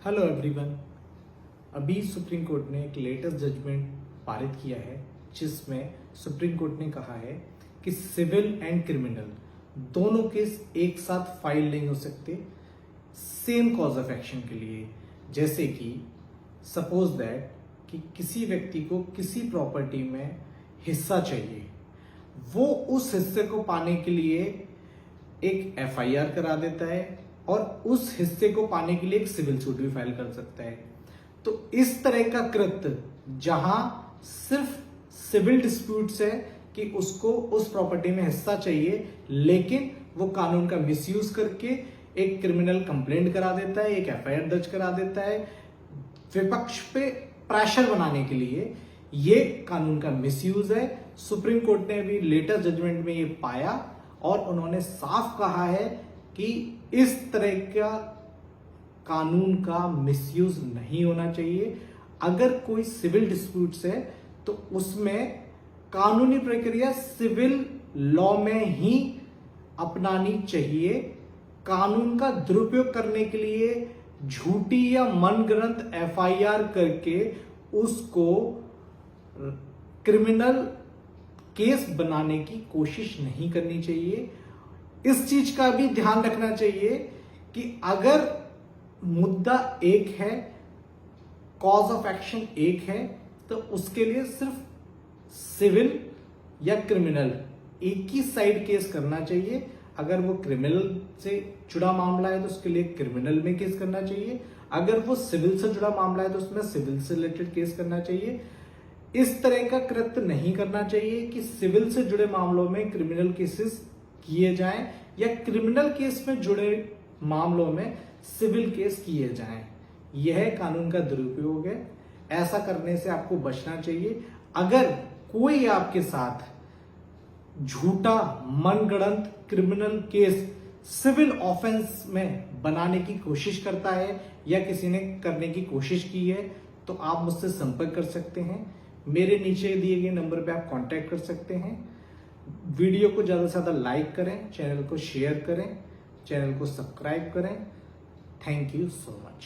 Hello everyone. अभी supreme court ने एक लेटेस्ट जजमेंट पारित किया है जिसमें सुप्रीम कोर्ट ने कहा है कि सिविल एंड क्रिमिनल दोनों केस एक साथ फाइल नहीं हो सकते सेम कॉज ऑफ एक्शन के लिए। जैसे कि सपोज दैट कि किसी व्यक्ति को किसी प्रॉपर्टी में हिस्सा चाहिए, वो उस हिस्से को पाने के लिए एक एफआईआर करा देता है और उस हिस्से को पाने के लिए एक सिविल सूट भी फाइल कर सकता है। तो इस तरह का कृत्य जहां सिर्फ सिविल डिस्प्यूट्स है कि उसको उस प्रॉपर्टी में हिस्सा चाहिए, लेकिन वो कानून का मिसयूज करके एक क्रिमिनल कंप्लेंट करा देता है, एक एफआईआर दर्ज करा देता है विपक्ष पे प्रेशर बनाने के लिए, ये कानून का मिसयूज है। सुप्रीम कोर्ट ने अभी लेटेस्ट जजमेंट में ये पाया और उन्होंने साफ कहा है कि इस तरह का कानून का मिसयूज नहीं होना चाहिए। अगर कोई सिविल डिस्प्यूट्स है तो उसमें कानूनी प्रक्रिया सिविल लॉ में ही अपनानी चाहिए। कानून का दुरुपयोग करने के लिए झूठी या मनगढ़ंत एफआईआर करके उसको क्रिमिनल केस बनाने की कोशिश नहीं करनी चाहिए। इस चीज का भी ध्यान रखना चाहिए कि अगर मुद्दा एक है, कॉज ऑफ एक्शन एक है, तो उसके लिए सिर्फ सिविल या क्रिमिनल एक ही साइड केस करना चाहिए। अगर वो क्रिमिनल से जुड़ा मामला है तो उसके लिए क्रिमिनल में केस करना चाहिए, अगर वो सिविल से जुड़ा मामला है तो उसमें सिविल से रिलेटेड केस करना चाहिए। इस तरह का कृत्य नहीं करना चाहिए कि सिविल से जुड़े मामलों में क्रिमिनल केसेस किए जाएं या क्रिमिनल केस में जुड़े मामलों में सिविल केस किए जाएं। यह कानून का दुरुपयोग है, ऐसा करने से आपको बचना चाहिए। अगर कोई आपके साथ झूठा मनगढ़ंत क्रिमिनल केस सिविल ऑफेंस में बनाने की कोशिश करता है या किसी ने करने की कोशिश की है तो आप मुझसे संपर्क कर सकते हैं। मेरे नीचे दिए गए नंबर पे आप कांटेक्ट कर सकते हैं। वीडियो को ज्यादा से ज्यादा लाइक करें, चैनल को शेयर करें, चैनल को सब्सक्राइब करें। Thank you so much.